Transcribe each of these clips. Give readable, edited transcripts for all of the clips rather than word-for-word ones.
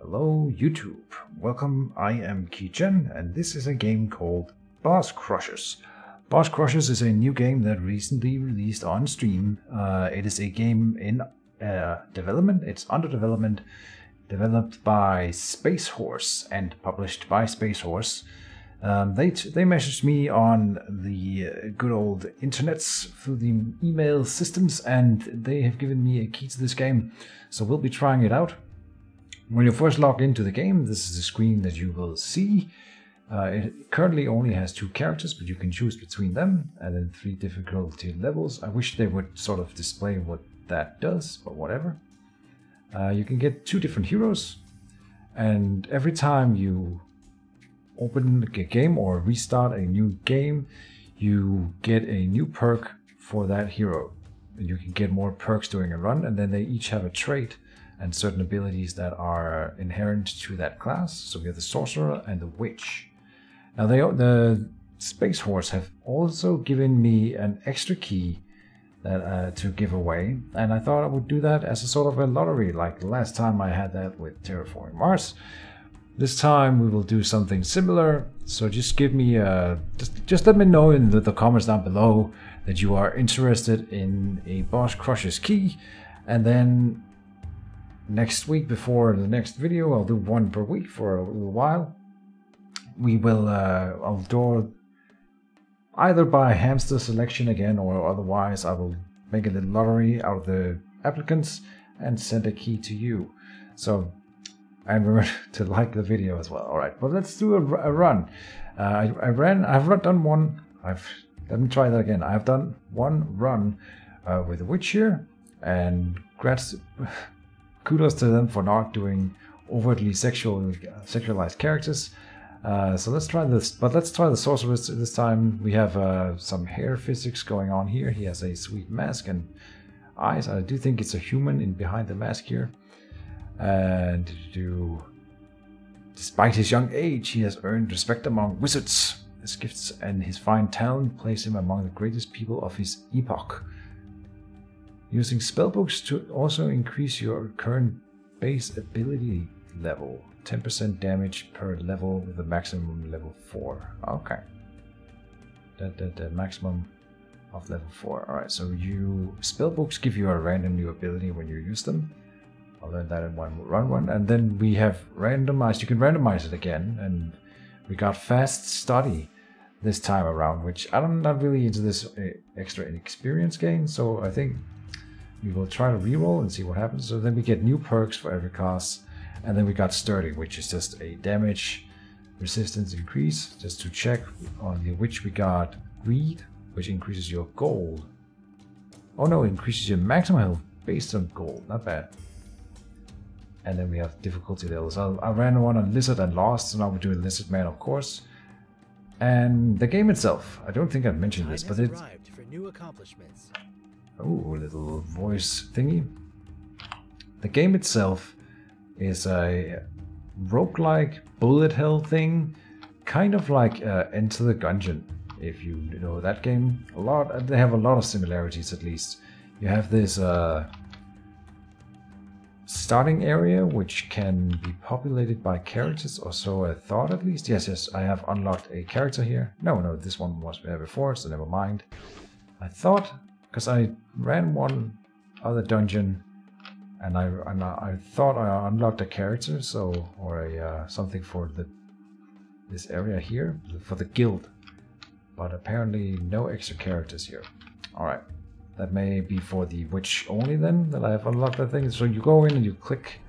Hello YouTube, welcome, I am Keejchen and this is a game called Boss Crushers. Boss Crushers is a new game that recently released on Steam. It is a game in development, it's under development, developed by Space Horse and published by Space Horse. They messaged me on the good old internets through the email systems and they have given me a key to this game, so we'll be trying it out. When you first log into the game, this is the screen that you will see. It currently only has 2 characters, but you can choose between them, and then 3 difficulty levels. I wish they would sort of display what that does, but whatever. You can get 2 different heroes, and every time you open a game or restart a new game, you get a new perk for that hero. And you can get more perks during a run, and then they each have a trait and certain abilities that are inherent to that class. So we have the Sorcerer and the Witch. Now the Space Horse have also given me an extra key that to give away, and I thought I would do that as a sort of a lottery, like the last time I had that with Terraforming Mars. This time we will do something similar, so just give me just let me know in the comments down below that you are interested in a Boss Crushers key, and then next week, before the next video, I'll do 1 per week for a little while. We will, I'll do either by hamster selection again, or otherwise I will make a little lottery out of the applicants and send a key to you. So, and remember to like the video as well. Alright, but let's do a run. I've done one, let me try that again. I've done 1 run with the Witch here, and kudos to them for not doing overtly sexualized characters. So let's try this, but let's try the Sorceress this time. We have some hair physics going on here. He has a sweet mask and eyes. I do think it's a human in behind the mask here. And despite his young age, he has earned respect among wizards. His gifts and his fine talent place him among the greatest people of his epoch. Using spellbooks to also increase your current base ability level. 10% damage per level with a maximum level 4. Okay. The maximum of level 4. Alright, so spellbooks give you a random new ability when you use them. I'll learn that in one. And then we have randomized, you can randomize it again, and we got fast study this time around, which I'm not really into this extra experience gain, so I think we will try to reroll and see what happens. So then we get new perks for every class, and then we got Sturdy, which is just a damage resistance increase. Just to check on the Witch, we got Greed, which increases your gold. Oh no, it increases your maximum health based on gold. Not bad. And then we have difficulty levels. I ran one on Lizard and lost, so now we're doing Lizard Man, of course. And the game itself, I don't think I've mentioned this, but it's for new accomplishments. Oh, a little voice thingy. The game itself is a roguelike bullet hell thing, kind of like Enter the Gungeon, if you know that game. They have a lot of similarities, at least. You have this starting area, which can be populated by characters, or so I thought at least. Yes, I have unlocked a character here. No, this one was there before, so never mind. I thought, because I ran one other dungeon, and I thought I unlocked a character, so or something for this area here for the guild, but apparently no extra characters here. All right, that may be for the Witch only then that I have unlocked that thing. So you go in and you click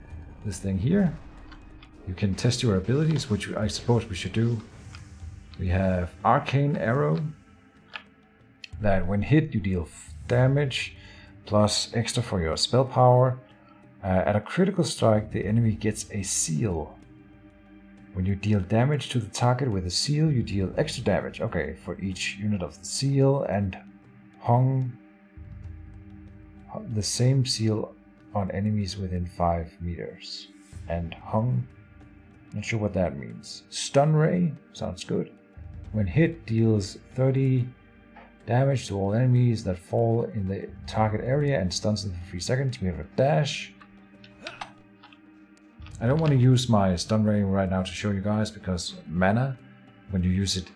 this thing here. You can test your abilities, which I suppose we should do. We have Arcane Arrow, that when hit you deal damage plus extra for your spell power. At a critical strike, the enemy gets a seal. When you deal damage to the target with a seal, you deal extra damage. Okay, for each unit of the seal, and hung the same seal on enemies within 5 meters. And hung, not sure what that means. Stun Ray, sounds good. When hit, deals 30 damage to all enemies that fall in the target area and stuns them for 3 seconds. We have a dash. I don't want to use my stun ray right now to show you guys, because mana, when you use it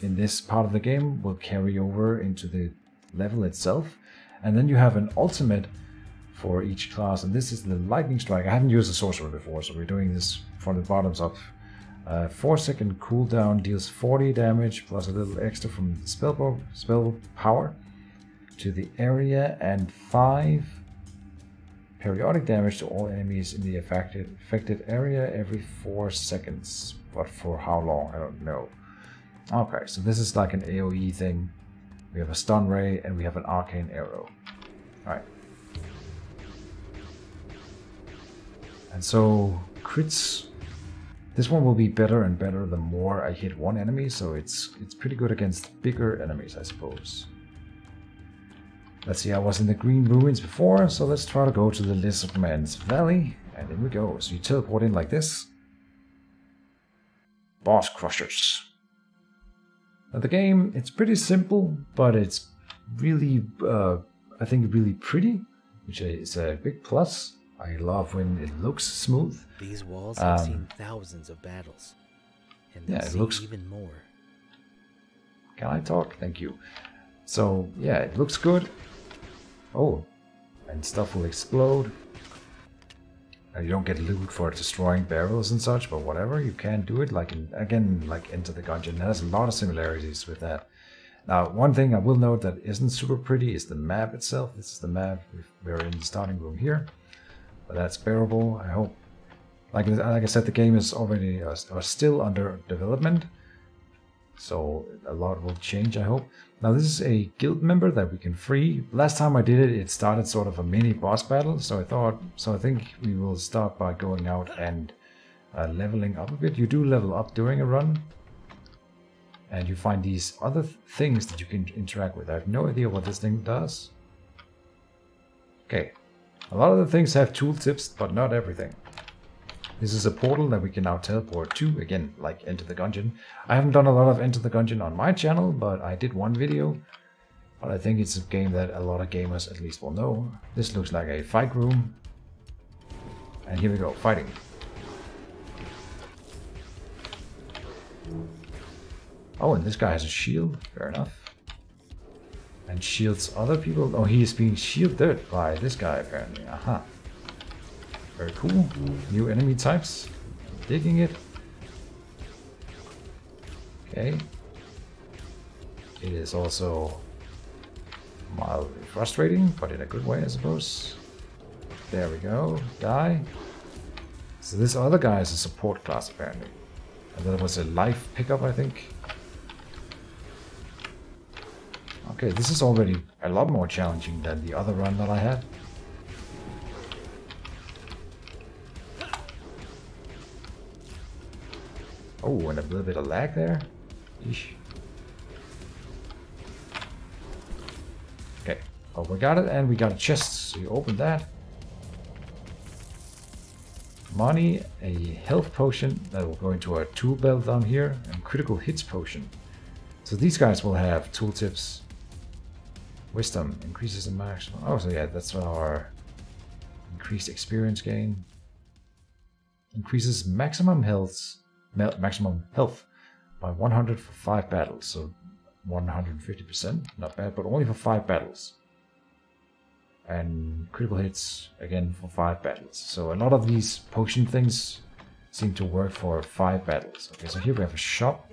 in this part of the game, will carry over into the level itself. And then you have an ultimate for each class, and this is the lightning strike. I haven't used a sorcerer before, so we're doing this from the bottoms up. 4-second cooldown, deals 40 damage plus a little extra from the spell power to the area, and 5 periodic damage to all enemies in the affected area every 4 seconds. But for how long, I don't know. Okay, so this is like an AoE thing. We have a stun ray and we have an arcane arrow. Alright. And so crits, this one will be better and better the more I hit one enemy, so it's pretty good against bigger enemies, I suppose. Let's see, I was in the Green Ruins before, so let's try to go to the Lizard Man's Valley, and in we go. So you teleport in like this. Boss Crushers. Now the game, it's pretty simple, but it's really, I think, really pretty, which is a big plus. I love when it looks smooth. These walls have seen thousands of battles, and they'll see even more. Can I talk? Thank you. So yeah, it looks good. Oh, and stuff will explode. You don't get loot for destroying barrels and such, but whatever, you can do it. Like again, like Enter the Gungeon. It has a lot of similarities with that. Now, one thing I will note that isn't super pretty is the map itself. This is the map. We're in the starting room here, but that's bearable, I hope. Like I said, the game is already still under development, so a lot will change, I hope. Now this is a guild member that we can free. Last time I did it, it started sort of a mini boss battle, so I think we will start by going out and leveling up a bit. You do level up during a run, and you find these other things that you can interact with. I have no idea what this thing does. Okay, a lot of the things have tooltips, but not everything. This is a portal that we can now teleport to, again, like Enter the Gungeon. I haven't done a lot of Enter the Gungeon on my channel, but I did one video. But I think it's a game that a lot of gamers at least will know. This looks like a fight room. And here we go, fighting. Oh, and this guy has a shield, fair enough. And shields other people. Oh, he is being shielded by this guy, apparently. Aha. Very cool. New enemy types. Digging it. Okay. It is also mildly frustrating, but in a good way, I suppose. There we go. Die. So this other guy is a support class, apparently. And that was a life pickup, I think. Okay, this is already a lot more challenging than the other run that I had. Oh, and a little bit of lag there. Eesh. Okay, oh, we got it, and we got a chest, so you open that. Money, a health potion that will go into our tool belt down here, and critical hits potion. So these guys will have tooltips. Wisdom increases the maximum. Oh, so yeah, that's our increased experience gain. Increases maximum health by 100 for 5 battles. So 150%, not bad, but only for 5 battles. And critical hits again for 5 battles. So a lot of these potion things seem to work for 5 battles. Okay, so here we have a shop,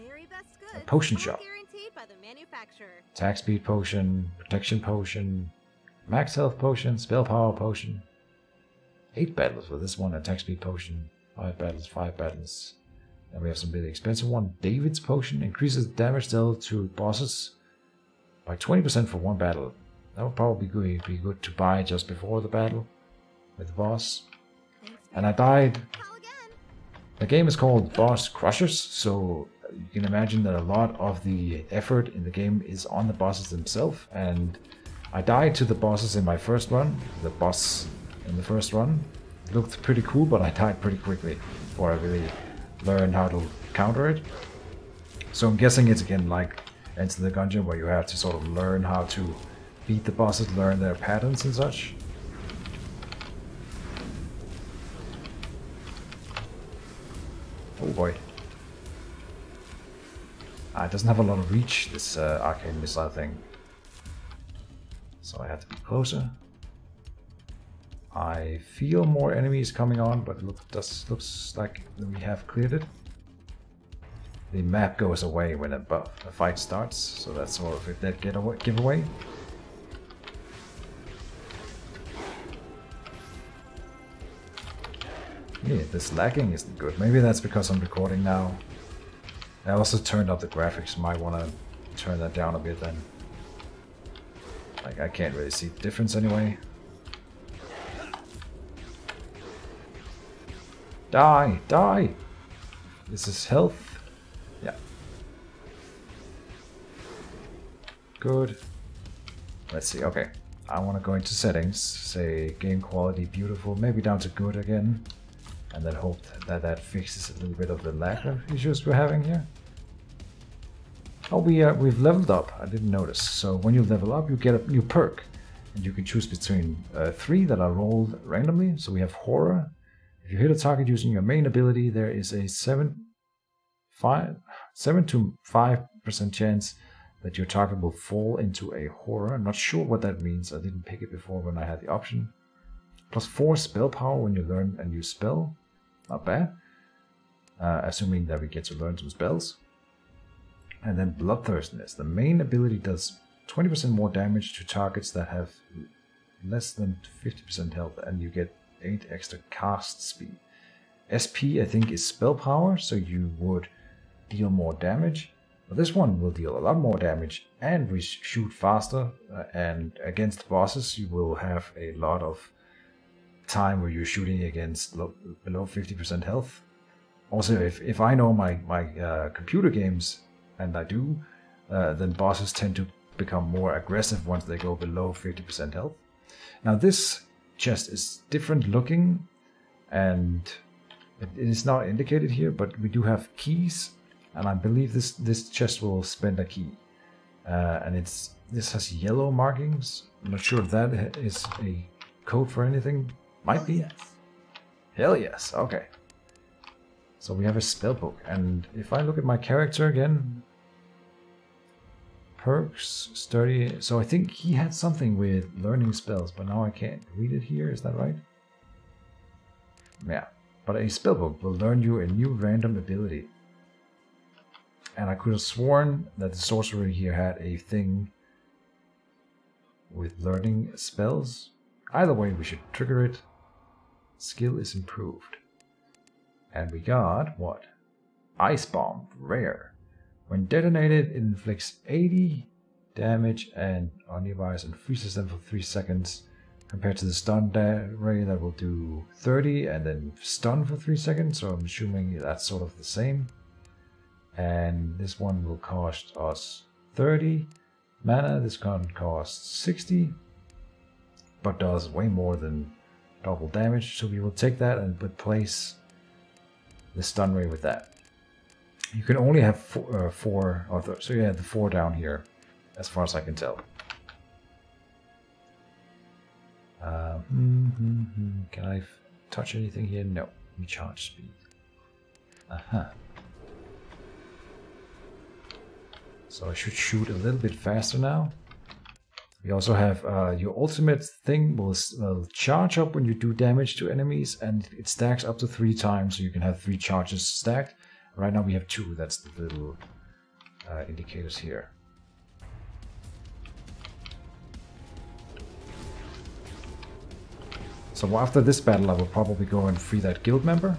a potion shop. Attack speed potion, protection potion, max health potion, spell power potion. 8 battles for this one, attack speed potion, 5 battles, 5 battles. And we have some really expensive one, David's potion, increases damage dealt to bosses by 20% for 1 battle. That would probably be good to buy just before the battle with the boss. And I died. The game is called Boss Crushers, so you can imagine that a lot of the effort in the game is on the bosses themselves. And I died to the bosses in my first run. The boss in the first run it looked pretty cool, but I died pretty quickly before I really learned how to counter it. So I'm guessing it's again like Enter the Gungeon, where you have to sort of learn how to beat the bosses, learn their patterns and such. Oh boy. It doesn't have a lot of reach, this arcane missile thing. So I have to be closer. I feel more enemies coming on, but it looks like we have cleared it. The map goes away when a fight starts, so that's sort of a dead giveaway. Yeah, this lagging isn't good. Maybe that's because I'm recording now. I also turned up the graphics. Might want to turn that down a bit then. Like, I can't really see the difference anyway. Die! Die! This is health. Yeah. Good. Let's see. Okay. I want to go into settings. Say game quality beautiful. Maybe down to good again. And then hope that fixes a little bit of the lag issues we're having here. Oh, we've leveled up. I didn't notice. So when you level up, you get a new perk, and you can choose between 3 that are rolled randomly. So we have horror. If you hit a target using your main ability, there is a 7 to 5% chance that your target will fall into a horror. I'm not sure what that means. I didn't pick it before when I had the option. Plus 4 spell power when you learn a new spell. Not bad. Assuming that we get to learn some spells. And then bloodthirstiness. The main ability does 20% more damage to targets that have less than 50% health, and you get 8 extra cast speed. SP, I think, is spell power, so you would deal more damage. But this one will deal a lot more damage, and we shoot faster, and against bosses you will have a lot of time where you're shooting against below 50% health. Also, if I know my computer games, and I do, then bosses tend to become more aggressive once they go below 50% health. Now this chest is different looking, and it is not indicated here, but we do have keys, and I believe this chest will spend a key. And this has yellow markings. I'm not sure if that is a code for anything. Might be. Yes. Hell yes. Okay. So we have a spellbook, and if I look at my character again, perks, sturdy. So I think he had something with learning spells, but now I can't read it here. Is that right? Yeah. But a spellbook will learn you a new random ability. And I could have sworn that the sorcerer here had a thing with learning spells. Either way, we should trigger it. Skill is improved. And we got what? Ice Bomb, rare. When detonated, it inflicts 80 damage and on nearby's and freezes them for 3 seconds, compared to the stun ray that will do 30 and then stun for 3 seconds. So I'm assuming that's sort of the same. And this one will cost us 30 mana. This one costs 60, but does way more than double damage. So we will take that and replace the stun ray with that. You can only have 4 of those. So you have the 4 down here, as far as I can tell. Can I touch anything here? No. Recharge speed. So I should shoot a little bit faster now. We also have your ultimate thing will charge up when you do damage to enemies, and it stacks up to 3 times, so you can have 3 charges stacked. Right now we have 2, that's the little indicators here. So after this battle I will probably go and free that guild member.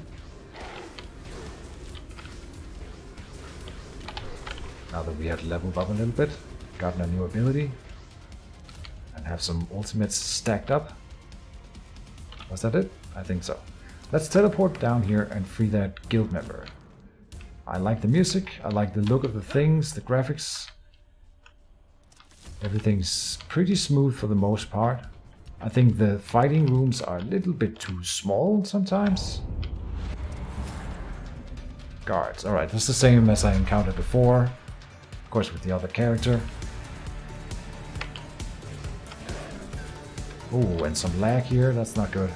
Now that we have leveled up a little bit, gotten a new ability, and have some ultimates stacked up. Was that it? I think so. Let's teleport down here and free that guild member. I like the music, I like the look of the things, the graphics. Everything's pretty smooth for the most part. I think the fighting rooms are a little bit too small sometimes. Guards, alright, that's the same as I encountered before. Of course with the other character. Oh, and some lag here, that's not good.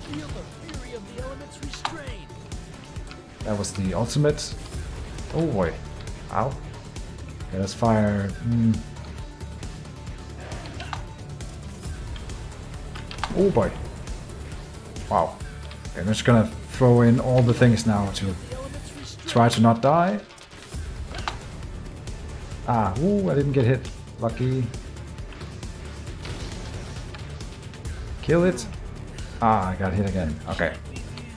Feel the fury of That was the ultimate. Oh boy. Ow. Okay, let's fire. Oh boy. Wow. Okay, I'm just gonna throw in all the things now to try to not die. Ah, ooh, I didn't get hit. Lucky. Kill it. Ah, I got hit again. Okay.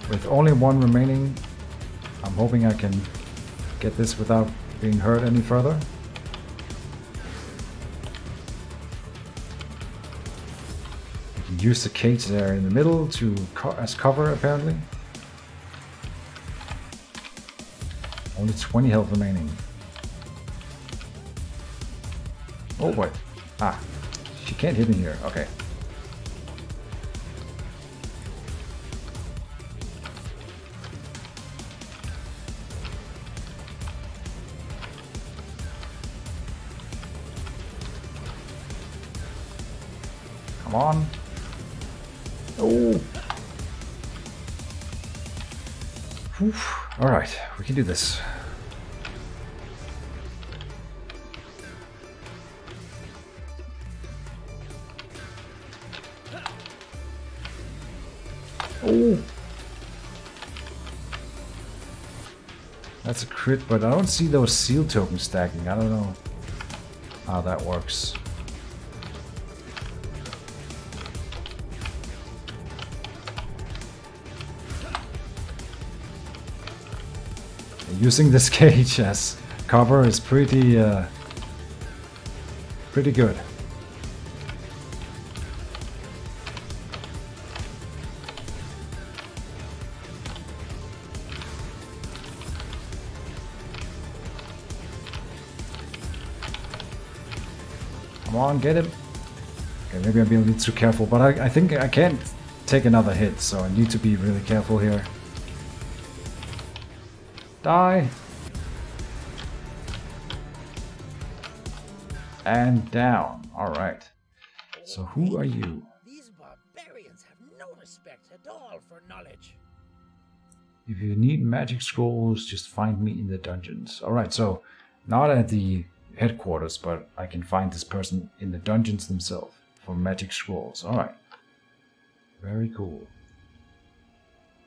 With only one remaining, I'm hoping I can get this without being hurt any further. You can use the cage there in the middle to as cover, apparently. Only 20 health remaining. Oh boy. Ah. She can't hit me here. Okay. Come on. Oh. Alright, we can do this. Oh. That's a crit, but I don't see those seal tokens stacking. I don't know how that works. Using this cage as cover is pretty good. Come on, get him. Okay, maybe I'm being a little too careful, but I think I can't take another hit, so I need to be really careful here. Die. And down. Alright. So who are you? These barbarians have no respect at all for knowledge. If you need magic scrolls, just find me in the dungeons. Alright, so not at the headquarters, but I can find this person in the dungeons themselves for magic scrolls. Alright. Very cool.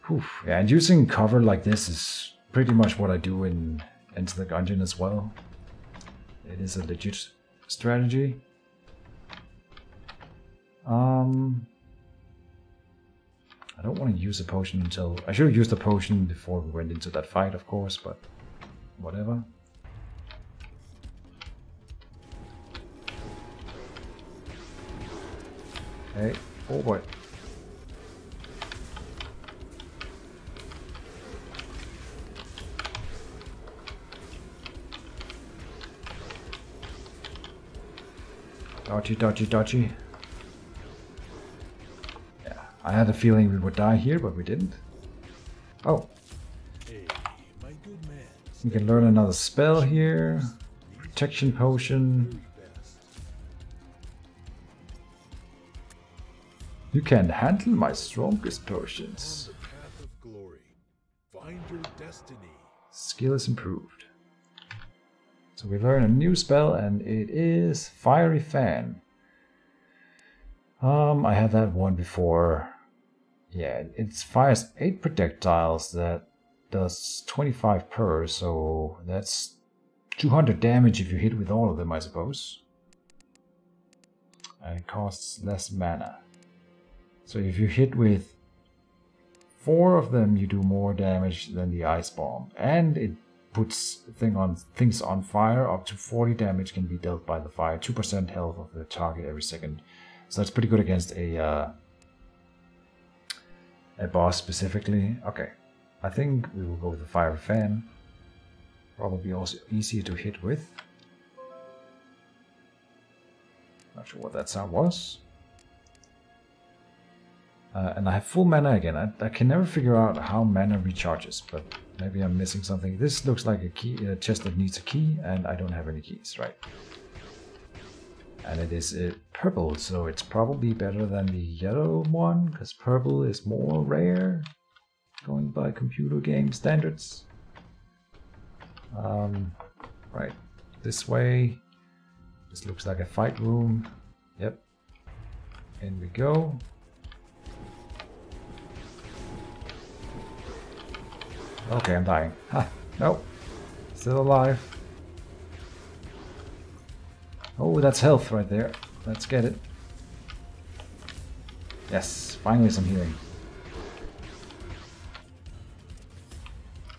Whew. Yeah, and using cover like this is pretty much what I do in Enter the Gungeon as well. It is a legit strategy. I don't want to use a potion until... I should have used a potion before we went into that fight, of course, but whatever. Hey, oh boy. Dodgy, dodgy, dodgy. Yeah, I had a feeling we would die here, but we didn't. Oh. Hey, my good man. We can learn another spell here. Protection potion. You can handle my strongest potions. On the path of glory. Find your destiny. Skill is improved. So we learn a new spell, and it is Fiery Fan. I had that one before. Yeah, it fires 8 projectiles that does 25 per, so that's 200 damage if you hit with all of them, I suppose. And it costs less mana. So if you hit with 4 of them, you do more damage than the Ice Bomb. And it puts things on fire. Up to 40 damage can be dealt by the fire. 2% health of the target every second. So that's pretty good against a boss specifically. Okay, I think we will go with the Fire Fan. Probably also easier to hit with. Not sure what that sound was. And I have full mana again. I can never figure out how mana recharges, but maybe I'm missing something. This looks like a key, a chest that needs a key, and I don't have any keys, right? And it is purple, so it's probably better than the yellow one, because purple is more rare. going by computer game standards. Right, this way. This looks like a fight room. Yep. In we go. Okay, I'm dying. Ha! Nope. Still alive. Oh, that's health right there. Let's get it. Yes, finally some healing.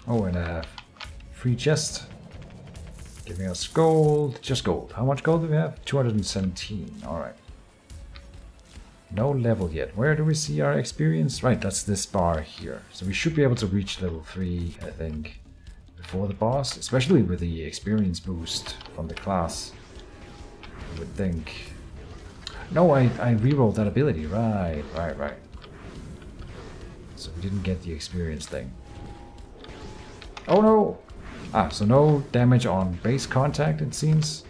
Oh, and a free chest. Giving us gold. Just gold. How much gold do we have? 217. Alright. No level yet. Where do we see our experience? Right, that's this bar here. So we should be able to reach level 3, I think, before the boss. Especially with the experience boost from the class. I would think. No, I rerolled that ability. Right. So we didn't get the experience thing. Oh no! Ah, so no damage on base contact, it seems.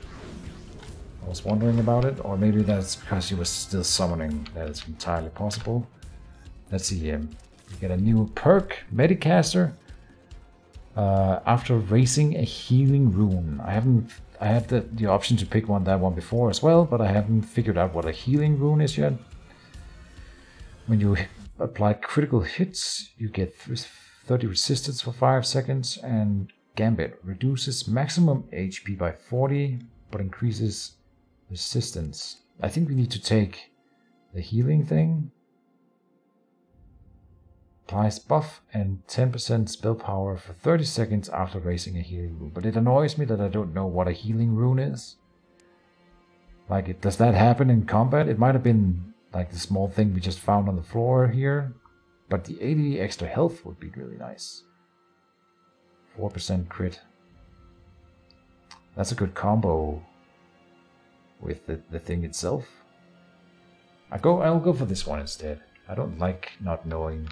I was wondering about it, or maybe that's because he was still summoning. That is entirely possible. Let's see him. We get a new perk, Medicaster. After raising a healing rune. I had the option to pick that one before as well, but I haven't figured out what a healing rune is yet. When you apply critical hits, you get 30 resistance for 5 seconds, and Gambit reduces maximum HP by 40, but increases resistance. I think we need to take the healing thing. Applies buff and 10% spell power for 30 seconds after raising a healing rune. But it annoys me that I don't know what a healing rune is. Like, does that happen in combat? It might have been like the small thing we just found on the floor here. But the 80 extra health would be really nice. 4% crit. That's a good combo with the thing itself. I'll go for this one instead. I don't like not knowing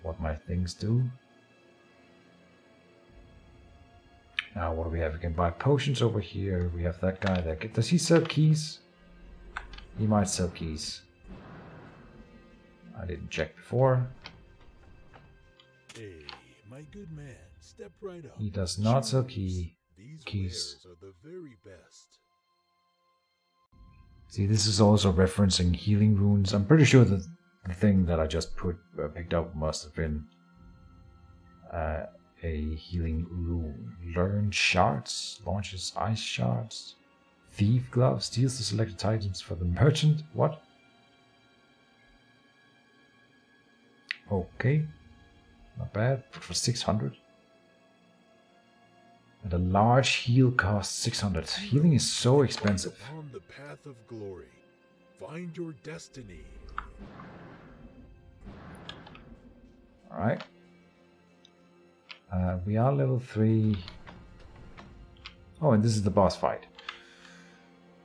what my things do. Now what do we have? We can buy potions over here. We have that guy there. Does he sell keys? He might sell keys. I didn't check before. Hey, my good man, step right up. He does not sell keys. These wares are the very best. See, this is also referencing healing runes. I'm pretty sure that the thing that I just picked up must have been a healing rune. Learn shards, launches ice shards. Thief glove steals the selected items for the merchant. What? Okay, not bad. For 600. And a large heal costs 600. Healing is so expensive. On the path of glory, find your destiny. Alright. We are level 3. Oh, and this is the boss fight.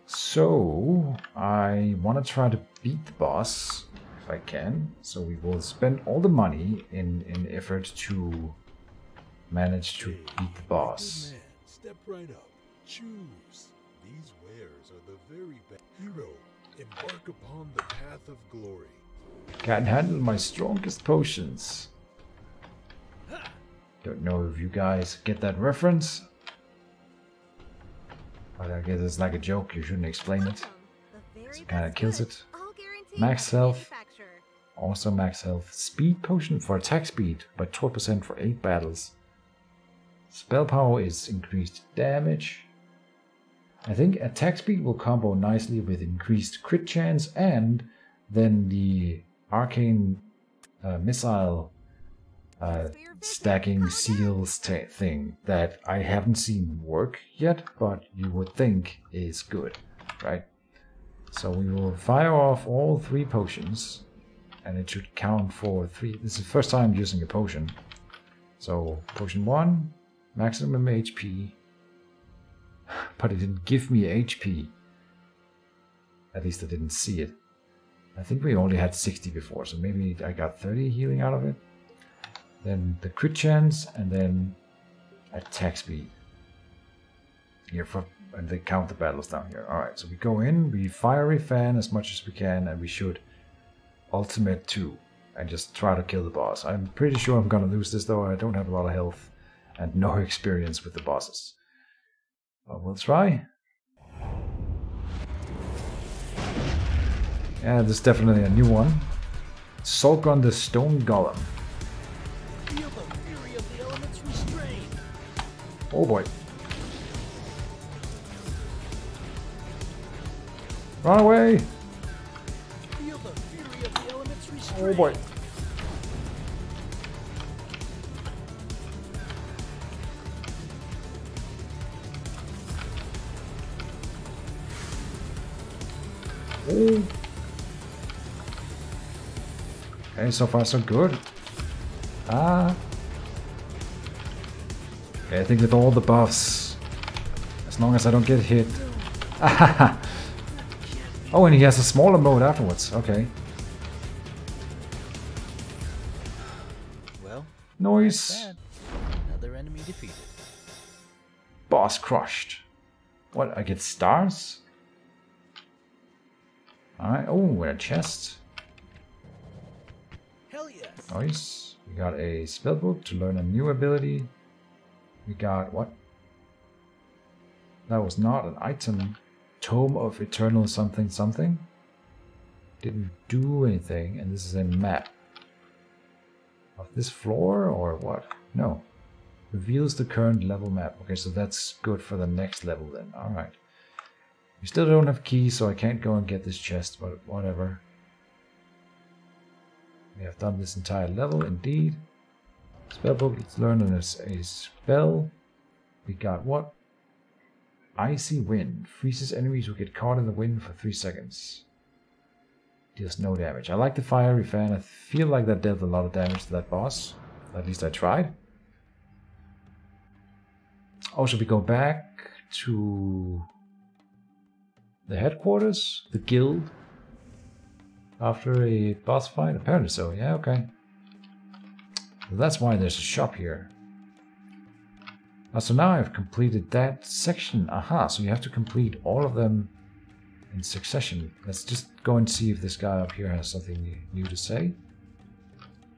So, I want to try to beat the boss if I can. So we will spend all the money in effort to manage to beat the boss. Man, step right up. Choose. These wares are the very best. Hero, embark upon the path of glory. Can't handle my strongest potions. Don't know if you guys get that reference. But I guess it's like a joke, you shouldn't explain it. It kind of kills it. Max health. Also max health. Speed potion for attack speed by 12% for 8 battles. Spell power is increased damage. I think attack speed will combo nicely with increased crit chance, and then the arcane missile stacking seals thing that I haven't seen work yet, but you would think is good, right? So we will fire off all 3 potions, and it should count for 3. This is the first time using a potion. So potion 1, maximum HP, but it didn't give me HP. At least I didn't see it. I think we only had 60 before, so maybe I got 30 healing out of it. Then the crit chance, and then attack speed. Here and they count the battles down here. Alright, so we go in, we fiery fan as much as we can, and we should ultimate 2. and just try to kill the boss. I'm pretty sure I'm gonna lose this though. I don't have a lot of health and no experience with the bosses. But we'll try. Yeah, this is definitely a new one. Sulk on the Stone Golem. Feel the fury of the elements restrain. Oh boy. Run away! Feel the fury of the elements restrain. Oh boy. Oh. Okay, so far so good. Ah. Okay, I think with all the buffs, as long as I don't get hit. Oh, and he has a smaller mode afterwards. Okay. Well, Noise. bad. Another enemy defeated. Boss crushed. What? I get stars? Alright. Oh, and a chest. Hell yes. Nice. We got a spellbook to learn a new ability. We got what? That was not an item. Tome of Eternal something something. Didn't do anything, and this is a map. Of this floor or what? No. Reveals the current level map. Okay, so that's good for the next level then. Alright. We still don't have keys, so I can't go and get this chest, but whatever. We have done this entire level, indeed. Spellbook, let's learn a spell. We got what? Icy Wind. Freezes enemies who get caught in the wind for 3 seconds. Deals no damage. I like the fiery fan. I feel like that dealt a lot of damage to that boss. At least I tried. Also, we go back to the headquarters, the guild, after a boss fight. Apparently so. Yeah, okay. That's why there's a shop here. So now I've completed that section. Aha, so you have to complete all of them in succession. Let's just go and see if this guy up here has something new to say.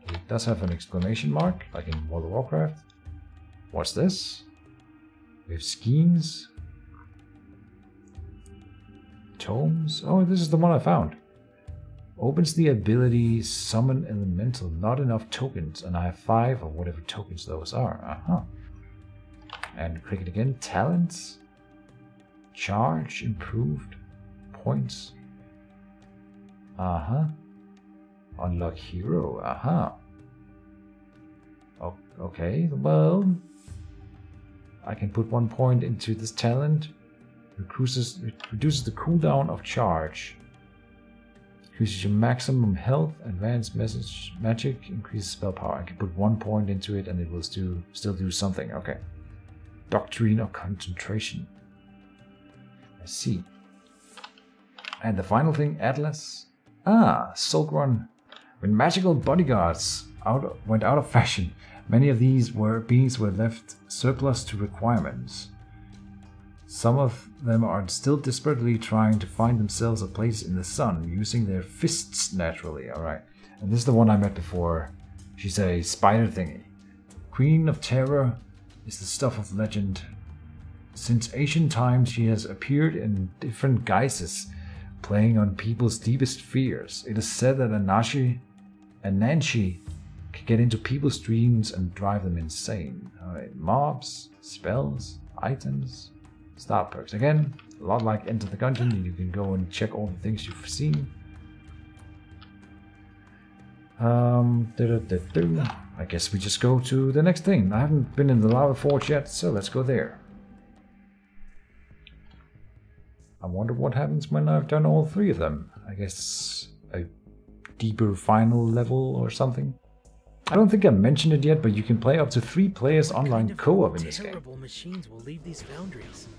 He does have an exclamation mark, like in World of Warcraft. What's this? We have schemes. Tomes. Oh, this is the one I found. Opens the ability Summon Elemental. Not enough tokens, and I have 5 or whatever tokens those are. Aha. And click it again. Talents. Charge. Improved. Points. Aha. Unlock hero. Aha. Okay, well. I can put 1 point into this talent. Reduces the cooldown of charge. Increases your maximum health. Advanced message magic. Increases spell power. I can put 1 point into it and it will still do something. Okay. Doctrine of Concentration. I see. And the final thing, Atlas. Ah, Sulk Run. When magical bodyguards went out of fashion, many of these beings were left surplus to requirements. Some of them are still desperately trying to find themselves a place in the sun, using their fists naturally. Alright. And this is the one I met before. She's a spider thingy. Queen of Terror is the stuff of legend. Since ancient times, she has appeared in different guises, playing on people's deepest fears. It is said that a Nanshi can get into people's dreams and drive them insane. Alright, mobs, spells, items, start perks. Again, a lot like Enter the Gungeon, you can go and check all the things you've seen. I guess we just go to the next thing. I haven't been in the Lava Forge yet, so let's go there. I wonder what happens when I've done all 3 of them. I guess a deeper final level or something. I don't think I mentioned it yet, but you can play up to 3 players online co-op in this game. Terrible machines will leave these boundaries.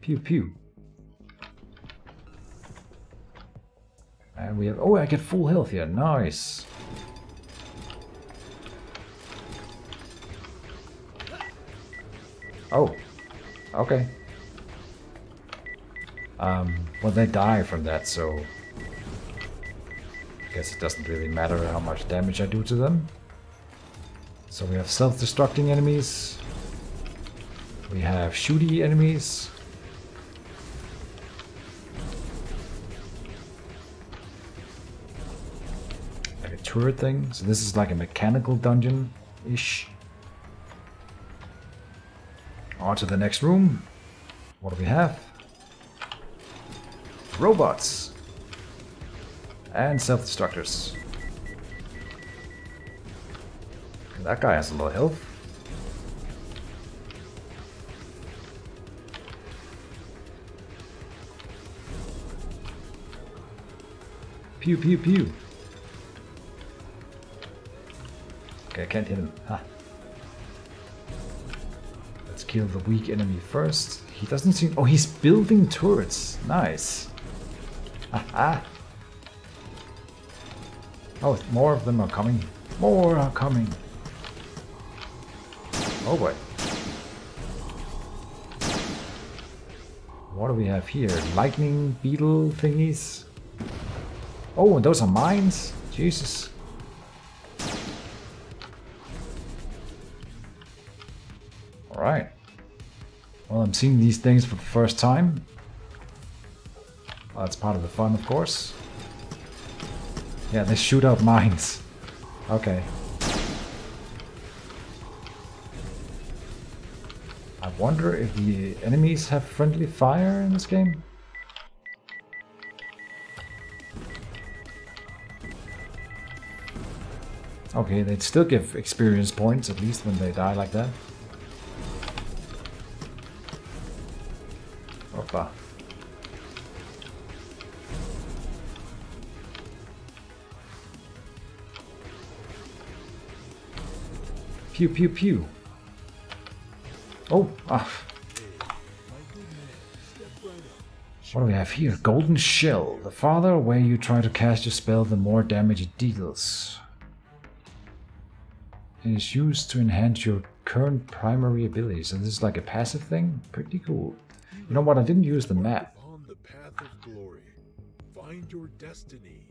Pew pew. And we have, oh, I get full health here, nice. Oh, okay. Well, they die from that, so I guess it doesn't really matter how much damage I do to them. So we have self-destructing enemies. We have shooty enemies. Like a turret thing. So this is like a mechanical dungeon-ish. On to the next room. What do we have? Robots. And self-destructors. That guy has a lot of health. Pew pew pew. Okay, I can't hit him. Ha. Let's kill the weak enemy first. He doesn't seem... Oh, he's building turrets. Nice. Haha. Oh, more of them are coming. More are coming. Oh boy. What do we have here? Lightning beetle thingies? Oh, and those are mines? Jesus. Alright. Well, I'm seeing these things for the first time. Well, that's part of the fun, of course. Yeah, they shoot out mines. Okay. I wonder if the enemies have friendly fire in this game? Okay, they'd still give experience points, at least when they die like that. Opa. Pew pew pew. Oh, ah. What do we have here? Golden Shell. The farther away you try to cast your spell, the more damage it deals. It is used to enhance your current primary abilities. So this is like a passive thing? Pretty cool. You know what? I didn't use the map. On the path of glory, find your destiny.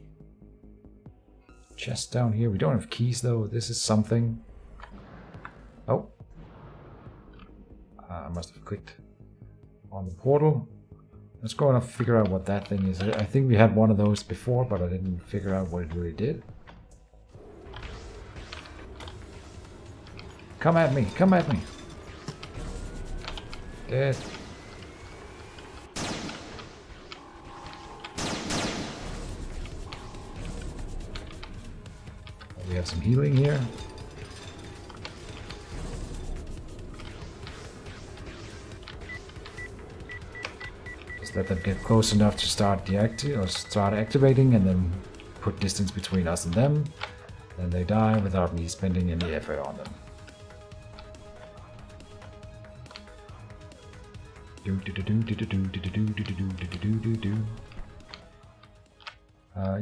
Chest down here. We don't have keys though. This is something. Oh. I must have clicked on the portal. Let's go and figure out what that thing is. I think we had one of those before, but I didn't figure out what it really did. Come at me, come at me. Dead. We have some healing here. Just let them get close enough to start activating, and then put distance between us and them. Then they die without me spending any effort on them.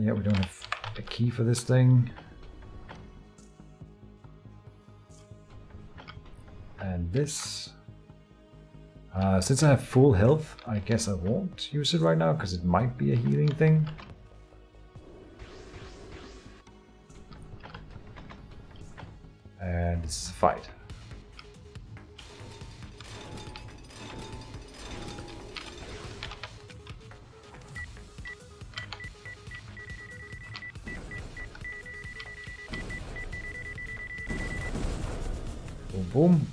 Yeah, we don't have a key for this thing. And this. Since I have full health, I guess I won't use it right now, because it might be a healing thing. And this is a fight. Boom, boom.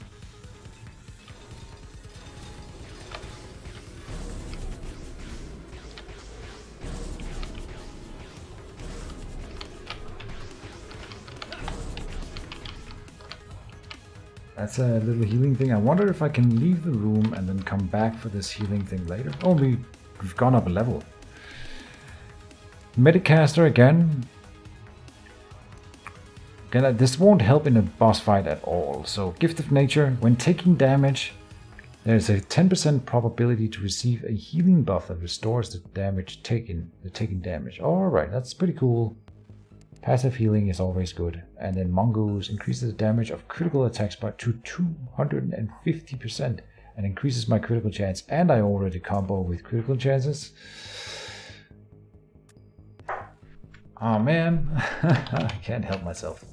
That's a little healing thing. I wonder if I can leave the room and then come back for this healing thing later. Oh, we've gone up a level. Medicaster again. Again, this won't help in a boss fight at all. So, Gift of Nature. When taking damage, there's a 10% probability to receive a healing buff that restores the damage taken. The taken damage. Alright, that's pretty cool. Passive healing is always good. And then Mongoose increases the damage of critical attacks by to 250% and increases my critical chance. And I already combo with critical chances. Oh man, I can't help myself.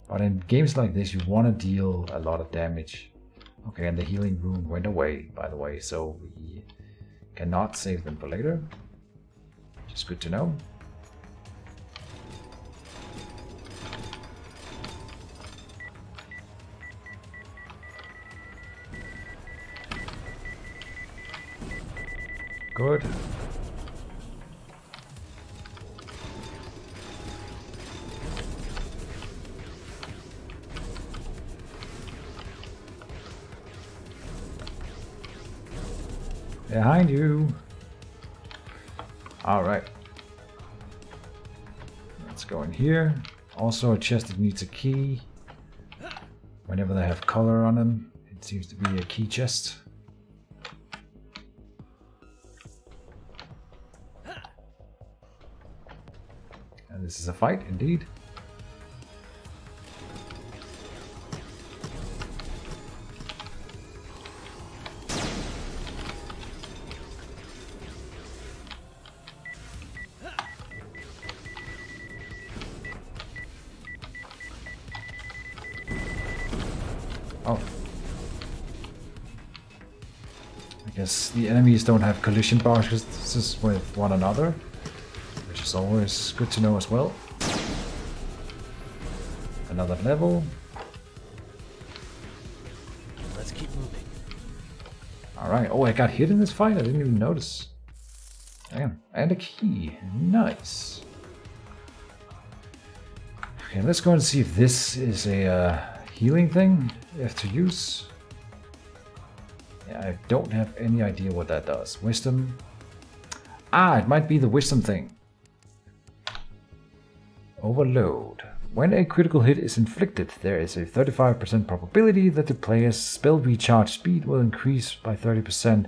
But in games like this, you want to deal a lot of damage. Okay, and the healing rune went away, by the way, so we cannot save them for later. Which is good to know. Good. Behind you. All right. Let's go in here. Also a chest that needs a key. Whenever they have color on them, it seems to be a key chest. And this is a fight, indeed. Oh. I guess the enemies don't have collision bars with one another, which is always good to know as well. Another level. Let's keep moving. Alright. Oh, I got hit in this fight? I didn't even notice. Damn. And a key. Nice. Okay, let's go and see if this is a healing thing you have to use. Yeah, I don't have any idea what that does. Wisdom. Ah, it might be the wisdom thing. Overload. When a critical hit is inflicted, there is a 35% probability that the player's spell recharge speed will increase by 30%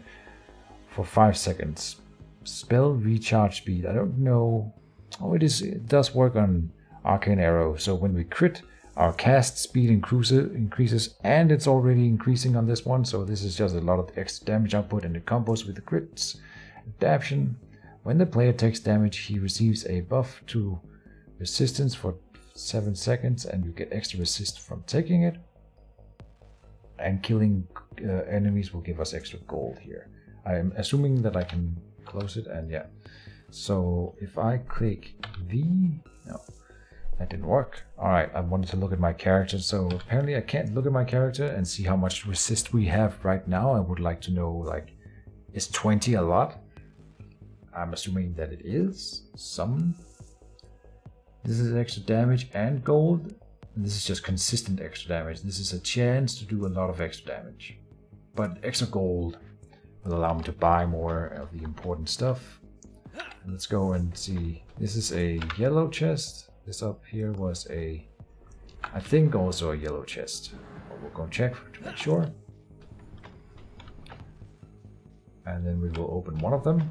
for 5 seconds. Spell recharge speed. I don't know. Oh, it does work on Arcane Arrow. So when we crit, our cast speed increases, and it's already increasing on this one, so this is just a lot of extra damage output, and it combos with the crits. Adaption. When the player takes damage, he receives a buff to resistance for 7 seconds, and you get extra resist from taking it. And killing enemies will give us extra gold here. I'm assuming that I can close it, and yeah. So if I click V, no. That didn't work. Alright, I wanted to look at my character, so apparently I can't look at my character and see how much resist we have right now. I would like to know, like, is 20 a lot? I'm assuming that it is. Some. This is extra damage and gold. And this is just consistent extra damage. This is a chance to do a lot of extra damage. But extra gold will allow me to buy more of the important stuff. And let's go and see. This is a yellow chest. This up here was a, I think, also a yellow chest. But we'll go check to make sure. And then we will open one of them.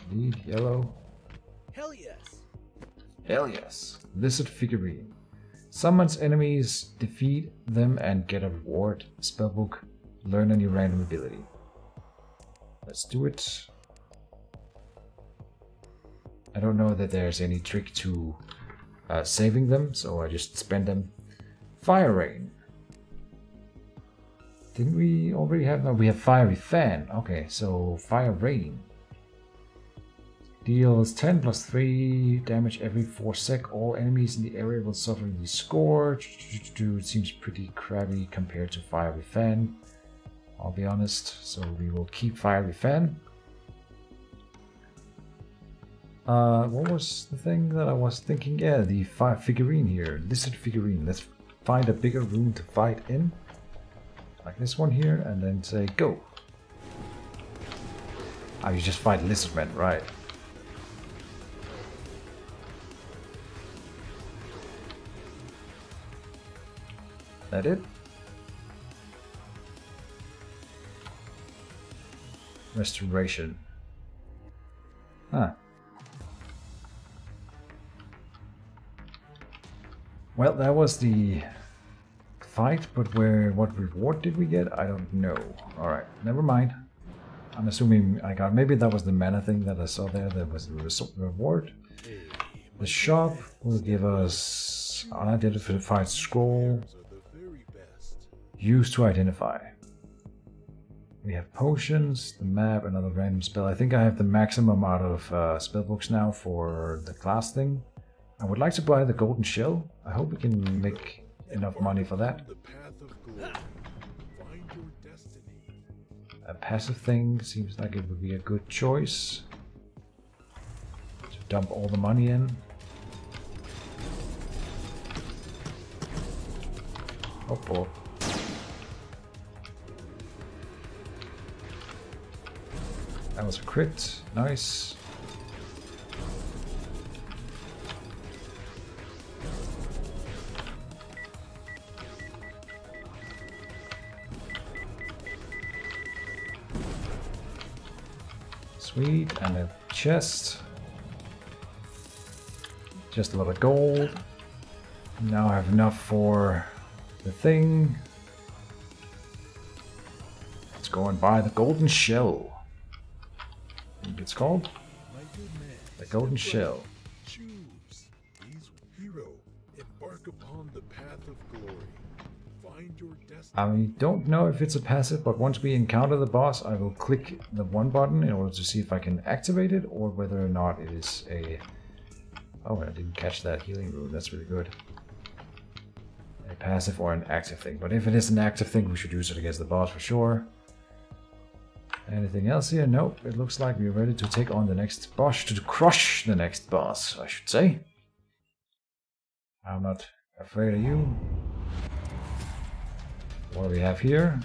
Indeed, yellow. Hell yes! Hell yes. Lizard figurine. Summons enemies, defeat them, and get a reward. Spellbook. Learn a new random ability. Let's do it. I don't know that there's any trick to saving them, so I just spend them. Fire Rain. Didn't we already have? No, we have Fiery Fan. Okay, so Fire Rain. Deals 10 plus 3 damage every 4 sec. All enemies in the area will suffer the score. It seems pretty crabby compared to Fiery Fan, I'll be honest. So we will keep Fiery Fan. What was the thing that I was thinking? Yeah, the figurine here. Lizard figurine. Let's find a bigger room to fight in. Like this one here, and then say go. Ah, you just fight lizardmen, right? That it? Restoration. Huh. Well, that was the fight, but what reward did we get? I don't know. Alright, never mind. I'm assuming I got... Maybe that was the mana thing that I saw there. That was the reward. The shop will give us unidentified scroll. Used to identify. We have potions, the map, another random spell. I think I have the maximum out of spellbooks now for the class thing. I would like to buy the golden shell. I hope we can make enough money for that. A passive thing seems like it would be a good choice. To dump all the money in. Oh boy. That was a crit. Nice. Sweet. And a chest. Just a lot of gold. Now I have enough for the thing. Let's go and buy the golden shell. I think it's called the golden shell. Choose these hero. Embark upon the path of glory. Find your destiny. I don't know if it's a passive, but once we encounter the boss, I will click the one button in order to see if I can activate it or whether or not it is a... Oh, I didn't catch that healing rune. That's really good. A passive or an active thing. But if it is an active thing, we should use it against the boss for sure. Anything else here? Nope. It looks like we're ready to take on the next boss, to crush the next boss, I should say. I'm not afraid of you. What do we have here?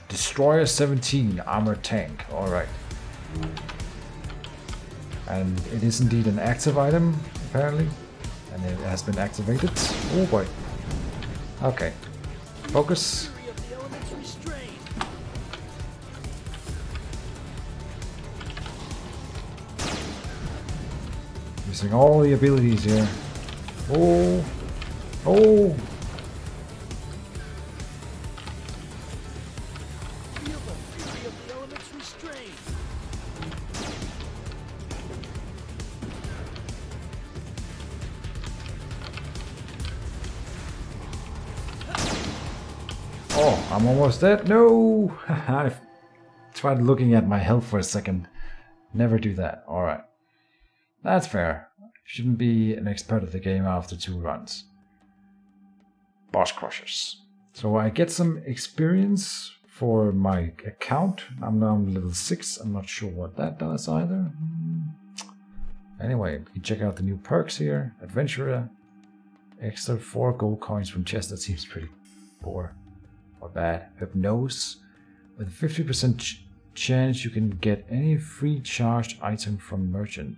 Destroyer 17, armored tank. Alright. And it is indeed an active item, apparently. And it has been activated. Oh boy. Okay. Focus. Using all the abilities here. Oh! Oh! Oh, I'm almost dead. No! I tried looking at my health for a second. Never do that. Alright. That's fair. Shouldn't be an expert of the game after 2 runs. Boss crushers. So I get some experience for my account. I'm now level 6. I'm not sure what that does either. Anyway, you can check out the new perks here. Adventurer. Extra 4 gold coins from chest. That seems pretty poor. Or bad. Hypnose. With a 50% chance you can get any free charged item from merchant.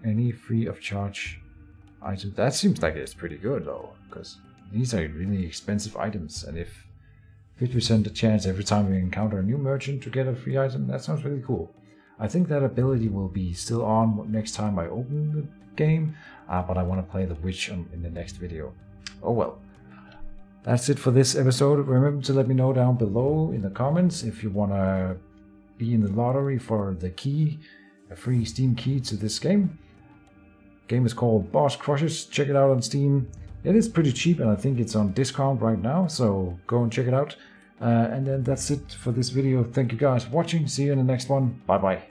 Any free of charge item. That seems like it's pretty good though, because these are really expensive items, and if 50% chance every time we encounter a new merchant to get a free item, that sounds really cool. I think that ability will be still on next time I open the game, but I want to play the witch in the next video. Oh well. That's it for this episode. Remember to let me know down below in the comments if you want to be in the lottery for the key, a free Steam key to this game. Game is called Boss Crushers. Check it out on Steam. It is pretty cheap and I think it's on discount right now, so go and check it out. And then that's it for this video. Thank you guys for watching. See you in the next one. Bye bye.